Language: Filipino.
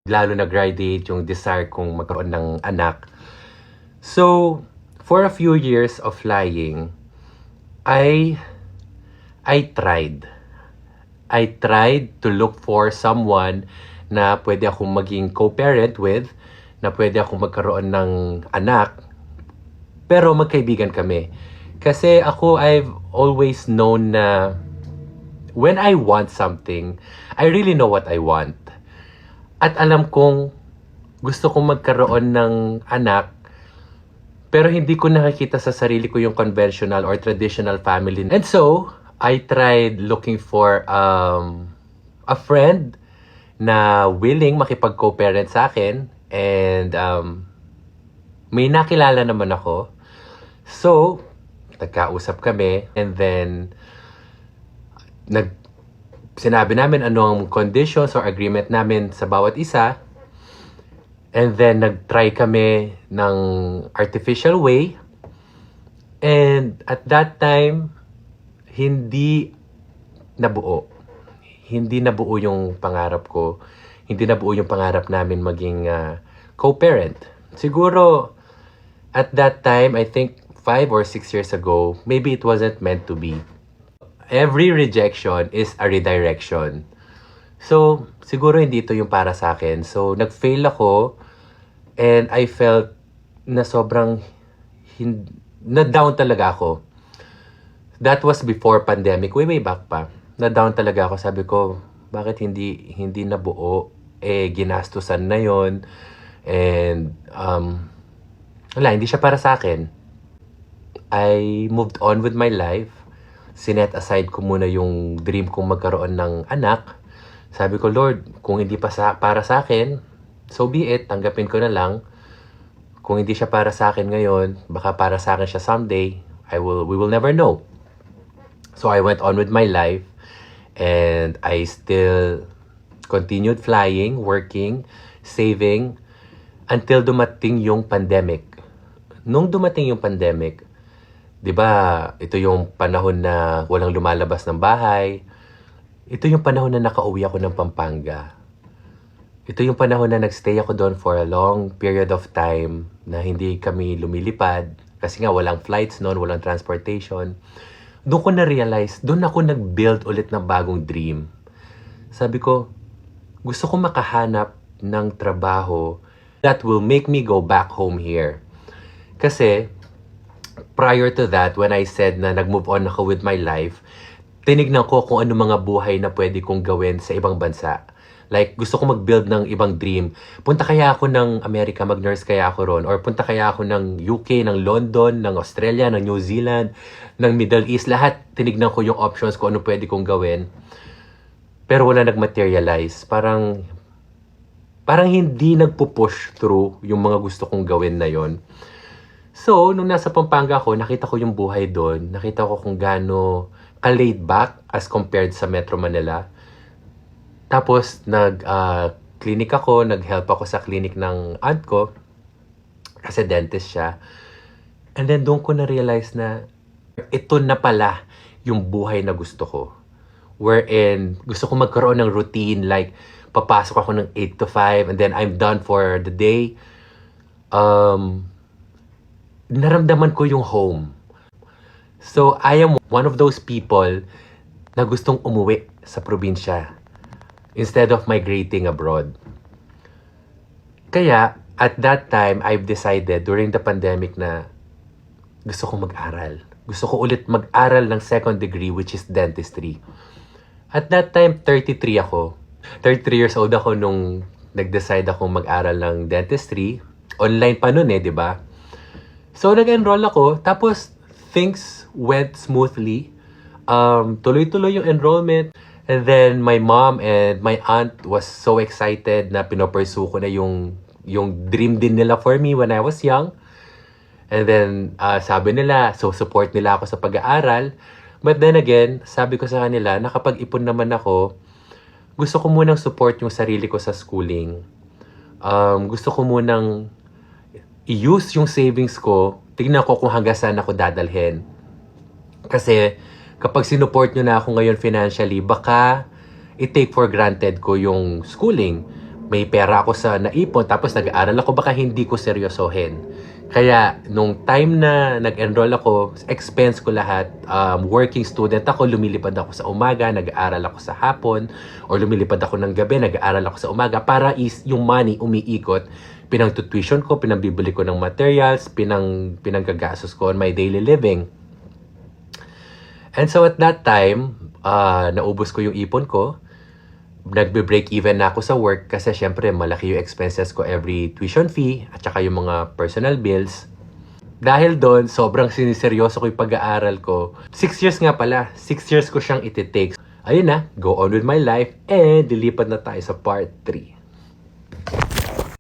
lalo nag-radiate yung desire kong magkaroon ng anak. So, for a few years of flying, I tried. I tried to look for someone na pwede akong maging co-parent with, na pwede akong magkaroon ng anak, pero magkaibigan kami. Kasi ako, I've always known na when I want something, I really know what I want. At alam kong gusto kong magkaroon ng anak, pero hindi ko nakikita sa sarili ko yung conventional or traditional family. And so, I tried looking for a friend na willing makipag-co-parent sa akin. And may nakilala naman ako. So, nagkausap kami. And then, sinabi namin ano ang conditions or agreement namin sa bawat isa. And then, nag-try kami ng artificial way. And at that time, hindi nabuo. Hindi nabuo yung pangarap ko. Hindi nabuo yung pangarap namin maging co-parent. Siguro, at that time, I think 5 or 6 years ago, maybe it wasn't meant to be. Every rejection is a redirection. So, siguro hindi ito yung para sa akin. So, nag-fail ako and I felt na sobrang na-down talaga ako. That was before pandemic. Way back pa. Na-down talaga ako. Sabi ko, bakit hindi nabuo? Ginastusan na yon. And, wala, hindi siya para sa akin. I moved on with my life. Sinet aside ko muna yung dream kong magkaroon ng anak. Sabi ko, Lord, kung hindi pa para sa akin, so be it, tanggapin ko na lang. Kung hindi siya para sa akin ngayon, baka para sa akin siya someday. We will never know. So I went on with my life and I still continued flying, working, saving until dumating yung pandemic. Nung dumating yung pandemic, 'di ba, ito yung panahon na walang lumalabas ng bahay. Ito yung panahon na nakauwi ako ng Pampanga. Ito yung panahon na nagstay ako doon for a long period of time na hindi kami lumilipad kasi nga walang flights noon, walang transportation. Doon ko na-realize, doon ako nag-build ulit ng bagong dream. Sabi ko, gusto ko makahanap ng trabaho that will make me go back home here. Kasi, prior to that, when I said na nag-move on ako with my life, tinignan ko kung ano mga buhay na pwede kong gawin sa ibang bansa. Like, gusto ko mag-build ng ibang dream. Punta kaya ako ng Amerika, mag-nurse kaya ako ron. Or punta kaya ako ng UK, ng London, ng Australia, ng New Zealand, ng Middle East. Lahat, tinignan ko yung options kung ano pwede kong gawin. Pero wala nag-materialize. Parang hindi nagpo-push through yung mga gusto kong gawin na yon. So, nung nasa Pampanga ako, nakita ko yung buhay doon. Nakita ko kung gaano ka-laid back as compared sa Metro Manila. Tapos, clinic ako, nag-help ako sa clinic ng aunt ko. Kasi dentist siya. And then, doon ko na-realize na ito na pala yung buhay na gusto ko. Wherein, gusto ko magkaroon ng routine. Like, papasok ako ng 8 to 5 and then I'm done for the day. Naramdaman ko yung home. So, I am one of those people na gustong umuwi sa probinsya instead of migrating abroad. Kaya, at that time, I've decided during the pandemic na gusto ko mag-aral. Gusto ko ulit mag-aral ng second degree, which is dentistry. At that time, 33 ako. 33 years old ako nung nag-decide akong mag-aral ng dentistry. Online pa nun di ba? So, nag-enroll ako. Tapos, things went smoothly. Tuloy-tuloy yung enrollment. And then, my mom and my aunt was so excited na pinopursue ko na yung dream din nila for me when I was young. And then, sabi nila, so support nila ako sa pag-aaral. But then again, sabi ko sa kanila, nakapag-ipon naman ako, gusto ko munang support yung sarili ko sa schooling. Gusto ko munang i-use yung savings ko, tignan ko kung hanggang saan ako dadalhin. Kasi, kapag sinuport nyo na ako ngayon financially, baka i-take for granted ko yung schooling. may pera ako sa naipon, tapos nag-aaral ako, baka hindi ko seryosohin. Kaya, nung time na nag-enroll ako, expense ko lahat, working student ako, lumilipad ako sa umaga, nag-aaral ako sa hapon, or lumilipad ako ng gabi, nag-aaral ako sa umaga, para yung money umiikot, pinang-tuition ko, pinambibili ko ng materials, pinanggagastos ko on my daily living. And so at that time, naubos ko yung ipon ko, nagbe-break even na ako sa work kasi syempre malaki yung expenses ko every tuition fee at saka yung mga personal bills. Dahil doon, sobrang siniseryoso ko yung pag-aaral ko. 6 years nga pala. 6 years ko siyang iti-take. Ayun na, go on with my life and lilipad na tayo sa part 3.